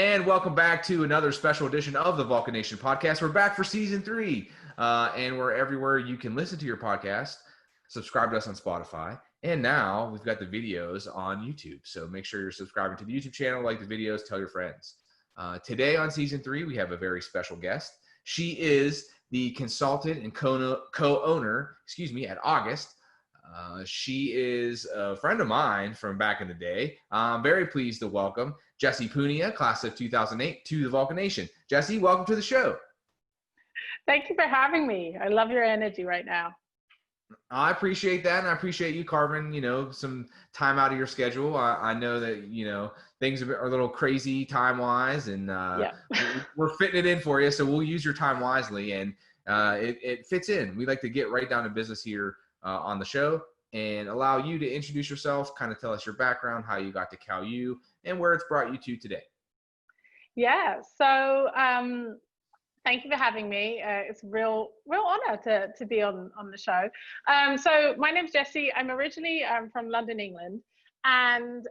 And welcome back to another special edition of the Vulcan Nation podcast. We're back for season 3, and we're everywhere you can listen to your podcast. Subscribe to us on Spotify. And now we've got the videos on YouTube. So make sure you're subscribing to the YouTube channel, like the videos, tell your friends. Today on season 3, we have a very special guest. She is the consultant and co-owner, at August. She is a friend of mine from back in the day. I'm very pleased to welcome Jessie Punia, class of 2008, to the Vulcan Nation. Jessie, welcome to the show. Thank you for having me. I love your energy right now. I appreciate that, and I appreciate you carving, some time out of your schedule. I know that, things are a little crazy time-wise, and we're fitting it in for you, so we'll use your time wisely, and it fits in. We like to get right down to business here on the show and allow you to introduce yourself, kind of tell us your background, how you got to Cal U, and where it's brought you to today. Yeah, so thank you for having me. It's a real honor to be on the show. So my name's Jessie. I'm originally from London, England, and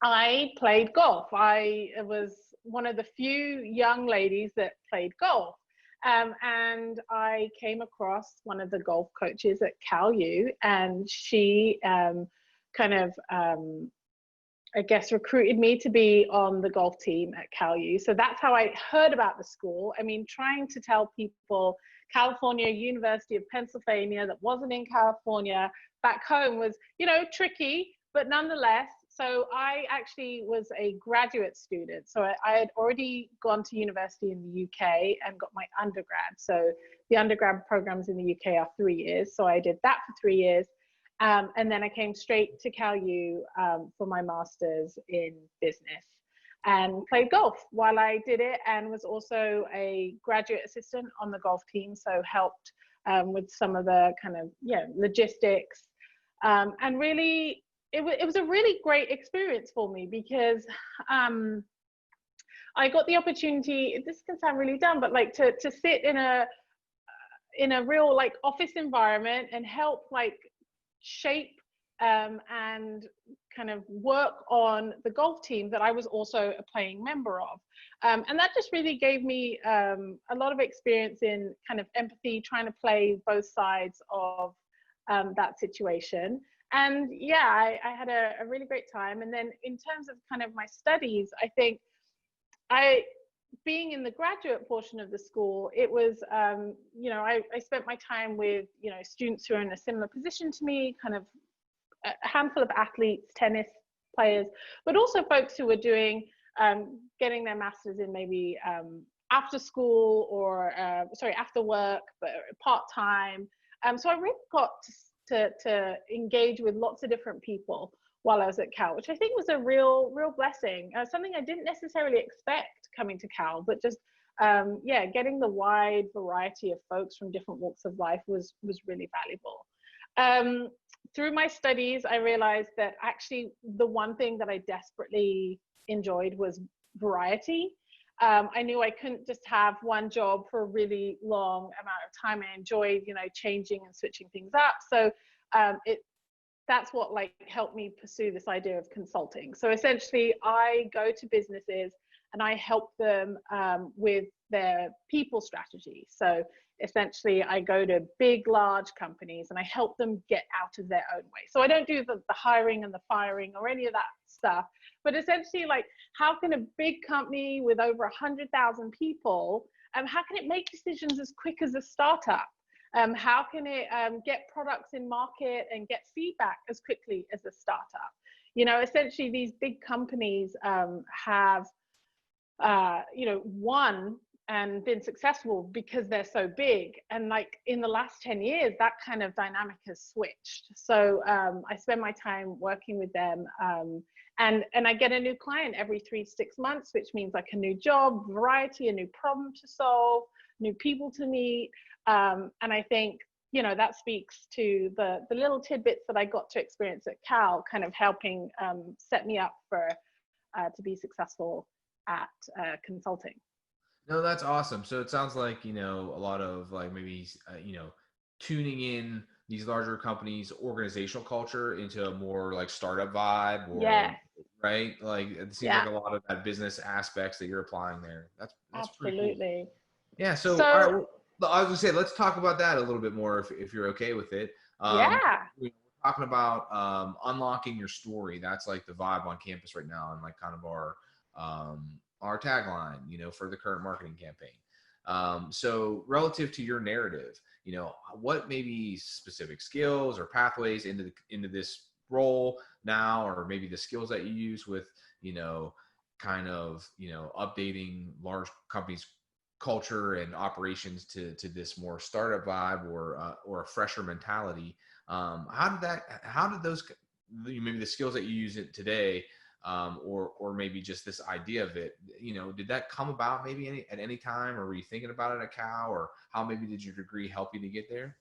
I played golf. I was one of the few young ladies that played golf. And I came across one of the golf coaches at Cal U, and she recruited me to be on the golf team at Cal U. So that's how I heard about the school. I mean, trying to tell people California, University of Pennsylvania, that wasn't in California, back home was, tricky, but nonetheless. So I actually was a graduate student. So I had already gone to university in the UK and got my undergrad. So the undergrad programs in the UK are 3 years. So I did that for 3 years. And then I came straight to Cal U for my master's in business and played golf while I did it, and was also a graduate assistant on the golf team. So helped with some of the logistics, and really, it was a really great experience for me because I got the opportunity, this can sound really dumb, but like to sit in a real like office environment and help like shape and kind of work on the golf team that I was also a playing member of. And that just really gave me a lot of experience in kind of empathy, trying to play both sides of that situation. And yeah, I had a really great time. And then in terms of kind of my studies, I think being in the graduate portion of the school, it was, I spent my time with, students who are in a similar position to me, kind of a handful of athletes, tennis players, but also folks who were doing, getting their masters in maybe after school or, after work, but part-time. So I really got to engage with lots of different people while I was at Cal, which I think was a real blessing. Something I didn't necessarily expect coming to Cal, but just getting the wide variety of folks from different walks of life was really valuable. Through my studies, I realized that actually the one thing that I desperately enjoyed was variety. I knew I couldn't just have one job for a really long amount of time. I enjoyed, changing and switching things up. So that's what helped me pursue this idea of consulting. So essentially, I go to businesses and I help them with their people strategy. So essentially, I go to big, large companies and I help them get out of their own way. So I don't do the hiring and the firing or any of that stuff, but essentially, how can a big company with over 100,000 people, how can it make decisions as quick as a startup? How can it get products in market and get feedback as quickly as a startup? Essentially, these big companies have, won and been successful because they're so big. And in the last 10 years, that kind of dynamic has switched. So I spend my time working with them, and I get a new client every 3 to 6 months, which means a new job, variety, a new problem to solve, new people to meet. And I think, that speaks to the little tidbits that I got to experience at Cal, kind of helping set me up to be successful at consulting. No, that's awesome. So it sounds like, a lot of maybe, tuning in these larger companies' organizational culture into a more startup vibe, or right? Like it seems Yeah, like a lot of that business aspects that you're applying there. That's pretty cool. absolutely. Yeah. So, all So right. Well, I was gonna say, let's talk about that a little bit more if you're okay with it. yeah, We're talking about unlocking your story. That's like the vibe on campus right now, and like kind of our tagline, you know, for the current marketing campaign. So, relative to your narrative, you know, what maybe specific skills or pathways into this role now, or maybe the skills that you use with, you know, kind of, you know, updating large companies culture and operations to this more startup vibe or a fresher mentality. How did those maybe the skills that you use it today, or maybe just this idea of it, you know, did that come about maybe at any time, or were you thinking about it at Cal, or how maybe did your degree help you to get there?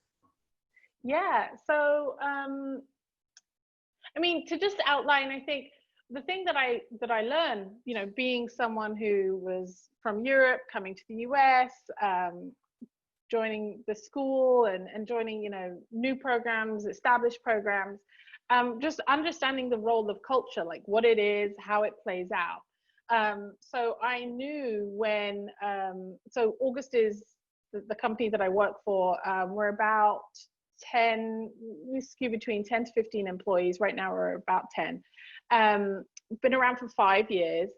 yeah. So I mean, to just outline, I think the thing that I learned, you know, being someone who was from Europe, coming to the US, joining the school and joining, you know, new programs, established programs, just understanding the role of culture, like what it is, how it plays out. So I knew when, so August is the company that I work for. We're about 10, we skew between 10 to 15 employees. Right now we're about 10. Been around for 5 years.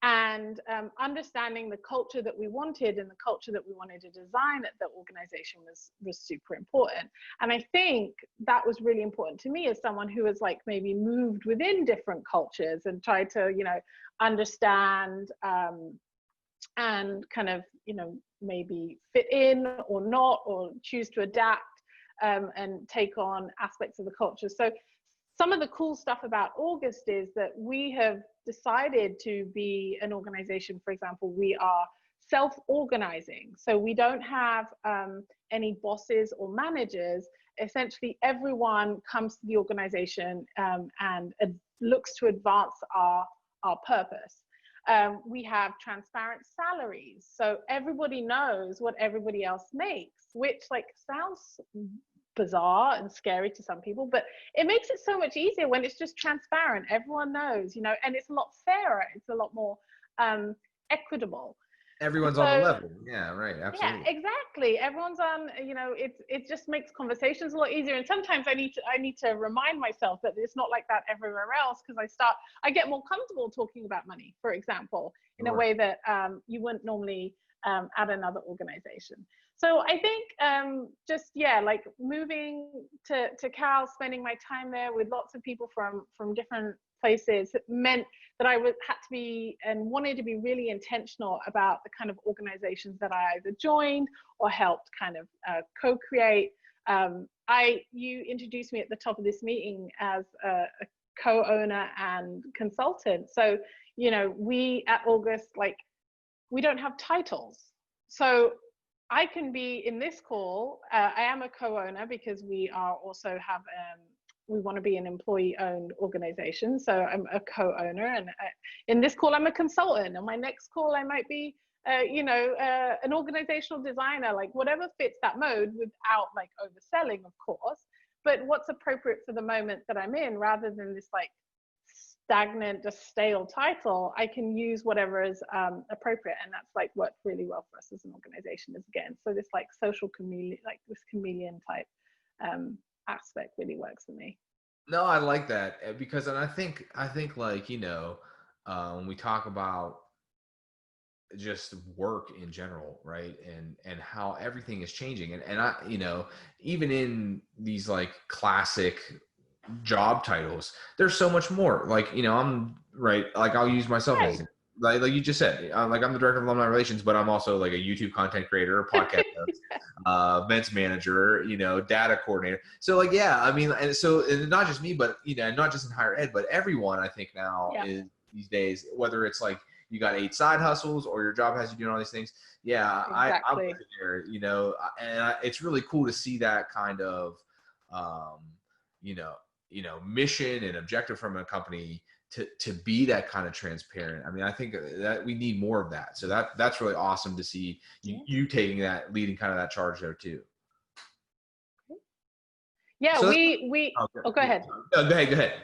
And understanding the culture that we wanted and the culture that we wanted to design at the organization was super important. And I think that was really important to me as someone who has like maybe moved within different cultures and tried to, you know, understand and kind of, you know, maybe fit in or not, or choose to adapt and take on aspects of the culture. So some of the cool stuff about August is that we have decided to be an organization. For example, we are self-organizing. So we don't have any bosses or managers. Essentially, everyone comes to the organization and looks to advance our purpose. We have transparent salaries. So everybody knows what everybody else makes, which like sounds bizarre and scary to some people, but it makes it so much easier when it's just transparent. Everyone knows, you know, and it's a lot fairer. It's a lot more equitable. Everyone's on the So level. Yeah, right. yeah, Absolutely. exactly. Everyone's on, you know, it just makes conversations a lot easier. And sometimes I need to remind myself that it's not like that everywhere else, because I get more comfortable talking about money, for example, in a Sure. way that you wouldn't normally at another organization. So I think just, yeah, like moving to Cal, spending my time there with lots of people from different places meant that I had to be and wanted to be really intentional about the kind of organizations that I either joined or helped kind of co-create. You introduced me at the top of this meeting as a co-owner and consultant. So, you know, we at August, like, we don't have titles. So I can be in this call. I am a co-owner because we are also have we want to be an employee-owned organization. So I'm a co-owner, and in this call I'm a consultant. On my next call I might be, you know, an organizational designer, like whatever fits that mode without like overselling, of course. But what's appropriate for the moment that I'm in, rather than this like stagnant, just stale title, I can use whatever is appropriate. And that's like worked really well for us as an organization. Is again, so this like social chameleon, like this chameleon type aspect really works for me. No, I like that because, and I think like, you know, when we talk about just work in general, right, and how everything is changing, and I, you know, even in these like classic job titles, there's so much more. Like, you know, I'm right, like I'll use myself as Right. an, like you just said, like I'm the director of alumni relations, but I'm also like a YouTube content creator, a podcast host, events manager, you know, data coordinator. So like, yeah, I mean, and so, and not just me, but, you know, not just in higher ed, but everyone I think now Yeah, is these days, whether it's like you got 8 side hustles or your job has you doing all these things. Yeah, I'm with exactly. you there, you know, and it's really cool to see that kind of, um, you know, mission and objective from a company to be that kind of transparent. I mean, I think that we need more of that. So that's really awesome to see Yeah. you taking that, leading kind of that charge there too. Yeah, So let's, we oh, oh, go yeah. ahead. No, go ahead.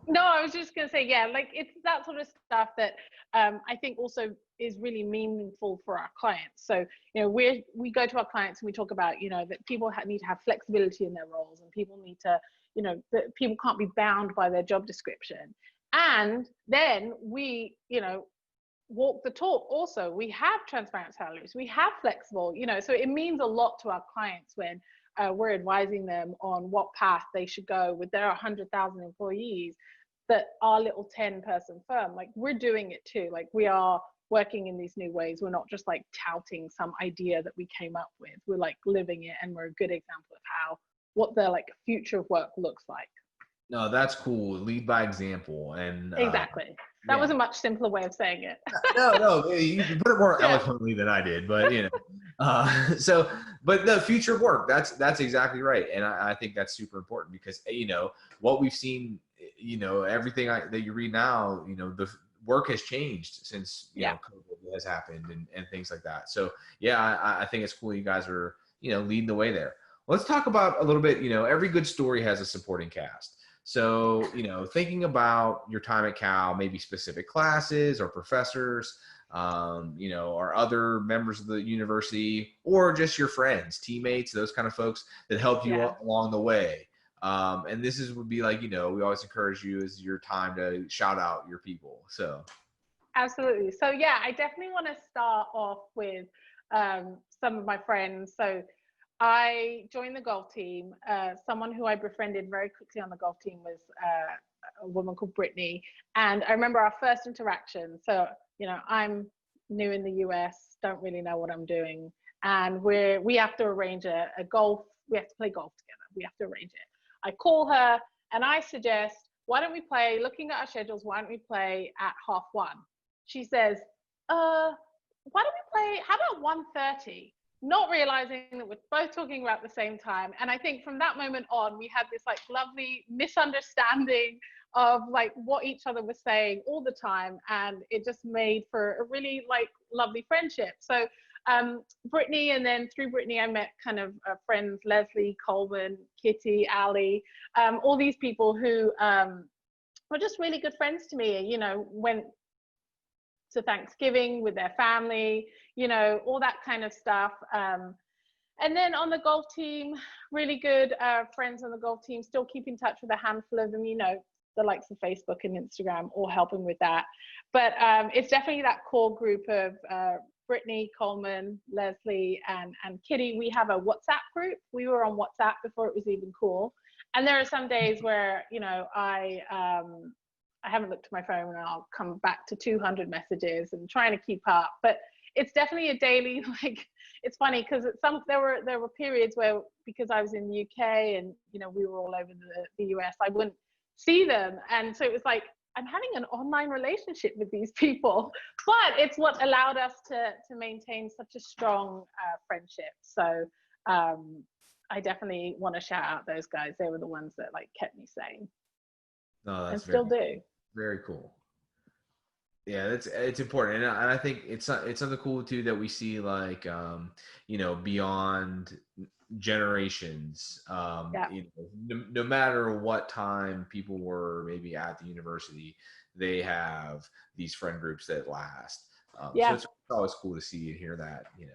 No, I was just going to say, yeah, like it's that sort of stuff that I think also is really meaningful for our clients. So, you know, we go to our clients and we talk about, you know, that people need to have flexibility in their roles, and people need to, you know, that people can't be bound by their job description. And then we, you know, walk the talk. Also, we have transparent salaries, we have flexible, you know, so it means a lot to our clients when we're advising them on what path they should go with their 100,000 employees, that our little 10-person firm, like we're doing it too. Like we are working in these new ways. We're not just like touting some idea that we came up with. We're like living it, and we're a good example of how what the like future of work looks like. No, that's cool. Lead by example. And Exactly. That yeah. was a much simpler way of saying it. No, you put it more Yeah. eloquently than I did, but you know, but the future of work, that's exactly right. And I think that's super important because, you know, what we've seen, you know, everything that you read now, you know, the work has changed since, you know, COVID has happened and things like that. So yeah, I think it's cool you guys are, you know, leading the way there. Let's talk about a little bit, you know, every good story has a supporting cast. So, you know, thinking about your time at Cal, maybe specific classes or professors, you know, or other members of the university, or just your friends, teammates, those kind of folks that helped you along the way. And would be like, you know, we always encourage you as your time to shout out your people. So. Absolutely. So yeah, I definitely want to start off with some of my friends. So I joined the golf team. Someone who I befriended very quickly on the golf team was a woman called Brittany. And I remember our first interaction. So, you know, I'm new in the US, don't really know what I'm doing. And we have to arrange a golf, we have to play golf together. We have to arrange it. I call her and I suggest, why don't we play, looking at our schedules, why don't we play at 1:30? She says, why don't we play, how about 1:30? Not realizing that we're both talking about the same time. And I think from that moment on, we had this like lovely misunderstanding of like what each other was saying all the time. And it just made for a really like lovely friendship. So Brittany, and then through Brittany, I met kind of friends, Leslie, Coleman, Kitty, Ali, all these people who were just really good friends to me, you know, went to Thanksgiving with their family, you know, all that kind of stuff. And then on the golf team, really good friends on the golf team, still keep in touch with a handful of them, you know, the likes of Facebook and Instagram, all helping with that. But it's definitely that core group of Brittany, Coleman, Leslie, and Kitty. We have a WhatsApp group. We were on WhatsApp before it was even cool. And there are some days where, you know, I haven't looked at my phone and I'll come back to 200 messages and trying to keep up. But it's definitely a daily, like, it's funny because there were periods where, because I was in the UK and, you know, we were all over the US, I wouldn't see them. And so it was like, I'm having an online relationship with these people, but it's what allowed us to maintain such a strong friendship. So I definitely want to shout out those guys. They were the ones that like kept me sane. No, that's and still do. Very cool. Yeah, it's important, and I think it's something cool too that we see, like, you know, beyond generations. You know, no matter what time people were maybe at the university, they have these friend groups that last. So it's always cool to see and hear that, you know,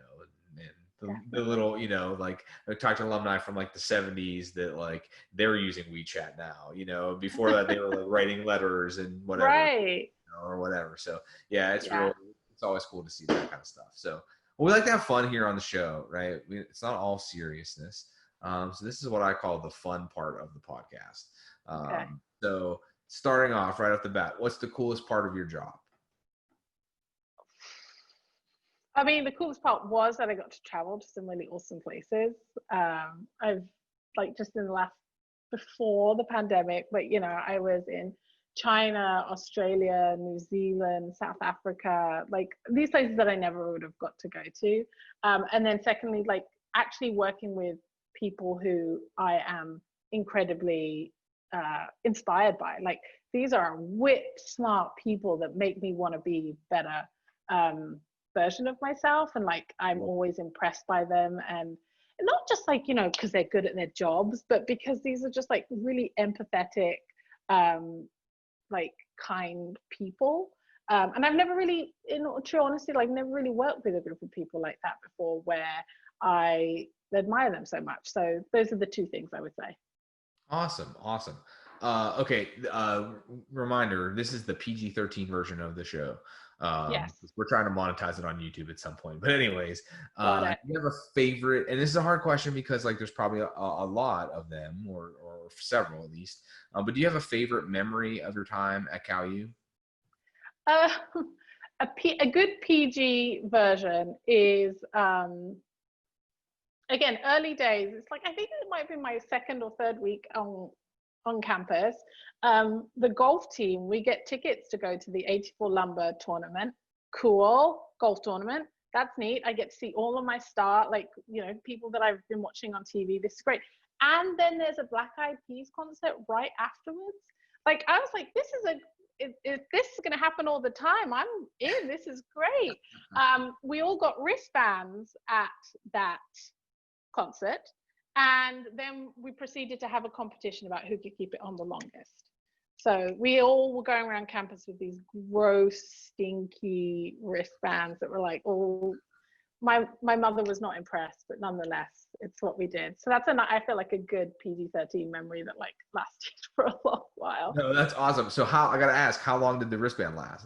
and the little, you know, like I talked to alumni from like the 70s that like they're using WeChat now, you know, before that they were like writing letters and whatever, right, you know, or whatever. So yeah, it's always cool to see that kind of stuff. So we like to have fun here on the show, right? It's not all seriousness. So this is what I call the fun part of the podcast. So starting off right off the bat, what's the coolest part of your job? I mean, the coolest part was that I got to travel to some really awesome places. I've like just in the last, before the pandemic, but you know, I was in China, Australia, New Zealand, South Africa, like these places that I never would have got to go to. And then secondly, like actually working with people who I am incredibly inspired by. Like these are wit smart people that make me want to be better version of myself, and like I'm always impressed by them, and not just like, you know, because they're good at their jobs, but because these are just like really empathetic like kind people. And I've never really, in true honesty, like never really worked with a group of people like that before where I admire them so much. So those are the two things I would say. Awesome. Awesome. Okay. Reminder, this is the PG-13 version of the show. Yes. We're trying to monetize it on YouTube at some point. But anyways, Got it. do you have a favorite, and this is a hard question because like there's probably a lot of them or several at least. But do you have a favorite memory of your time at Cal U? A good PG version is again, early days. It's like I think it might be my second or third week on campus. The golf team, we get tickets to go to the 84 Lumber tournament. Cool golf tournament. That's neat. I get to see all of my people that I've been watching on TV. This is great. And then there's a Black Eyed Peas concert right afterwards. Like I was like, this is if this is going to happen all the time, I'm in. This is great. We all got wristbands at that concert, and then we proceeded to have a competition about who could keep it on the longest. So we all were going around campus with these gross, stinky wristbands that were like, oh, my mother was not impressed, but nonetheless, it's what we did. So I feel like a good PG-13 memory that like lasted for a long while. No, that's awesome. So I got to ask, how long did the wristband last?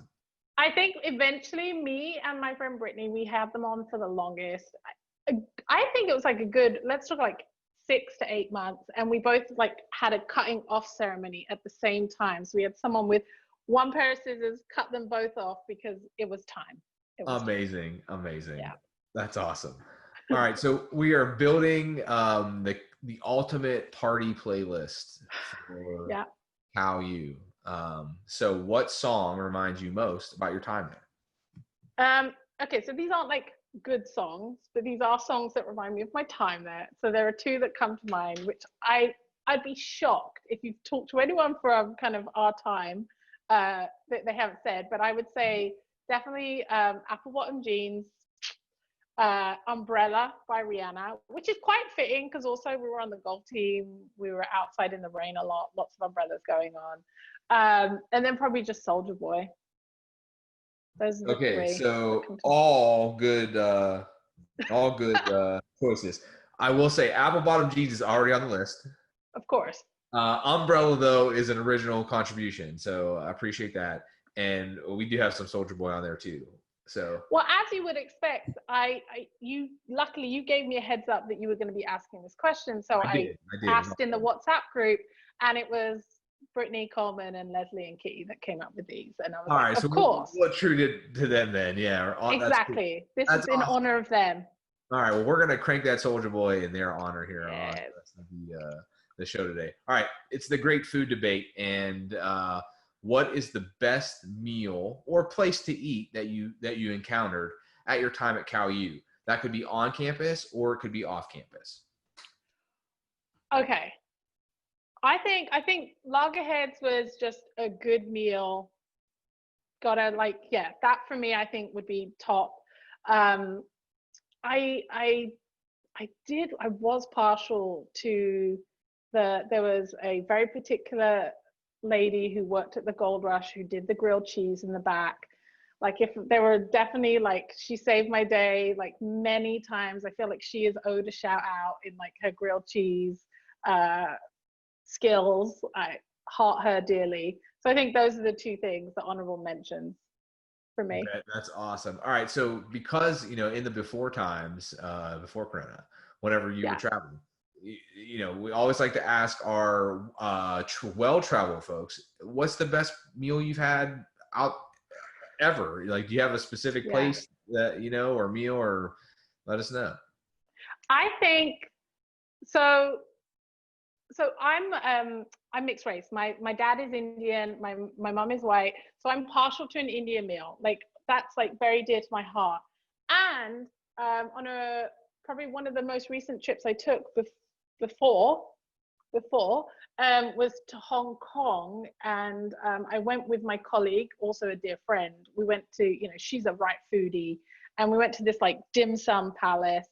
I think eventually me and my friend Brittany, we had them on for the longest. I think it was like a good, let's talk like 6 to 8 months. And we both like had a cutting off ceremony at the same time. So we had someone with one pair of scissors, cut them both off because it was time. Amazing. Yeah. That's awesome. All right. So we are building the ultimate party playlist for Cal U. So what song reminds you most about your time there? Okay. So these aren't like good songs, but these are songs that remind me of my time there. So there are two that come to mind, which I'd be shocked if you've talked to anyone from kind of our time that they haven't said, but I would say definitely Apple Bottom Jeans, Umbrella by Rihanna, which is quite fitting because also we were on the golf team, we were outside in the rain a lot, lots of umbrellas going on, and then probably just Soldier Boy. Those are the three. So all good choices. I will say Apple Bottom Jeans is already on the list. Of course. Umbrella though is an original contribution, so I appreciate that, and we do have some Soldier Boy on there too. So well, as you would expect, luckily you gave me a heads up that you were going to be asking this question, so I asked in the WhatsApp group, and it was Brittany, Coleman, and Leslie and Kitty that came up with these, and I was like, of course. We'll attribute to them then, yeah. Exactly. This is in honor of them. All right, well, we're gonna crank that Soldier Boy in their honor here on the show today. All right, it's the great food debate, and what is the best meal or place to eat that you encountered at your time at Cal U? That could be on campus or it could be off campus. Okay. I think Loggerheads was just a good meal. That for me I think would be top. I was partial to there was a very particular lady who worked at the Gold Rush who did the grilled cheese in the back. Like if there were definitely like, she saved my day like many times. I feel like she is owed a shout out in like her grilled cheese skills. I heart her dearly. So I think those are the two things, the honorable mentions for me. Okay, that's awesome. All right. So because, in the before times, before Corona, whenever you were traveling, we always like to ask our well-traveled folks, what's the best meal you've had out ever? Like, do you have a specific place that, or meal, or let us know? I think so I'm mixed race. My dad is Indian, my mom is white, so I'm partial to an Indian meal. Like that's like very dear to my heart. And on probably one of the most recent trips I took before was to Hong Kong, and I went with my colleague, also a dear friend. We went to, she's a right foodie, and we went to this like dim sum palace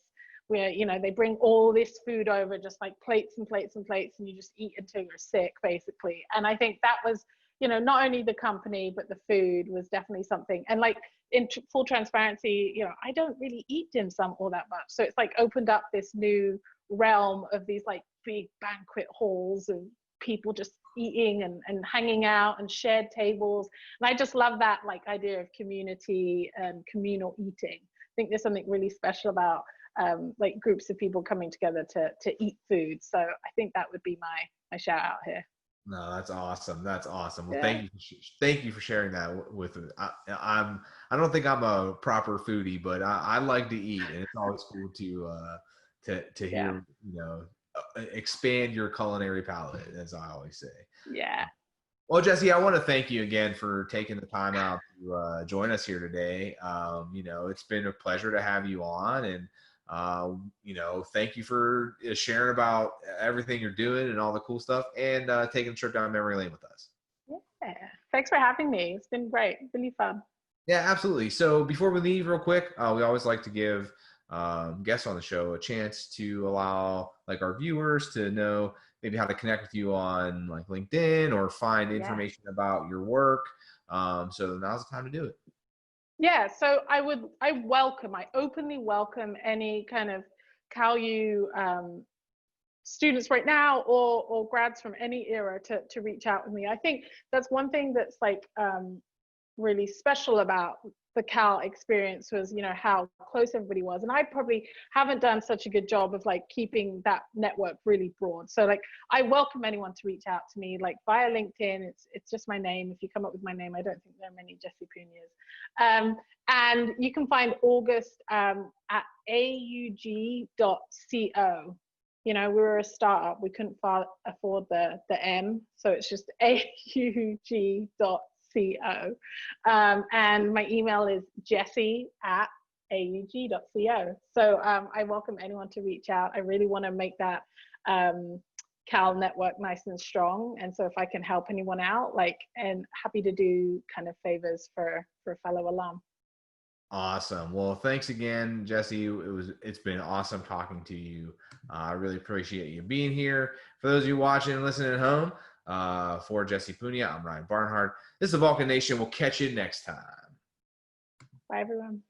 where, they bring all this food over, just like plates and plates and plates, and you just eat until you're sick, basically. And I think that was you know, not only the company, but the food was definitely something. And like in full transparency, you know, I don't really eat dim sum all that much. So it's like opened up this new realm of these like big banquet halls of people just eating and hanging out and shared tables. And I just love that like idea of community and communal eating. I think there's something really special about like groups of people coming together to eat food. So I think that would be my shout out here. No, that's awesome. That's awesome. Well, Yeah. thank you for sharing that with me. I don't think I'm a proper foodie, but I like to eat, and it's always cool to Yeah. hear, expand your culinary palate, as I always say. Yeah. Well, Jessie, I want to thank you again for taking the time out to join us here today. It's been a pleasure to have you on, and thank you for sharing about everything you're doing and all the cool stuff, and taking a trip down memory lane with us. Yeah. Thanks for having me. It's been great. Really fun. Yeah, absolutely. So before we leave, real quick, we always like to give guests on the show a chance to allow like our viewers to know maybe how to connect with you on like LinkedIn or find information about your work. So now's the time to do it. Yeah, so I openly welcome any kind of CalU students right now or grads from any era to reach out with me. I think that's one thing that's like really special about the Cal experience was, you know, how close everybody was. And I probably haven't done such a good job of like keeping that network really broad. So like I welcome anyone to reach out to me like via LinkedIn. It's just my name. If you come up with my name, I don't think there are many Jessie Punias. And you can find August at aug.co. You know, we were a startup. We couldn't afford the M. So it's just aug.co. And my email is jessie@aug.co. So I welcome anyone to reach out. I really want to make that Cal network nice and strong. And so if I can help anyone out, and happy to do kind of favors for fellow alum. Awesome. Well, thanks again, Jessie. It's been awesome talking to you. I really appreciate you being here. For those of you watching and listening at home, for Jessie Punia, I'm Ryan Barnhart. This is the Vulcan Nation. We'll catch you next time. Bye, everyone.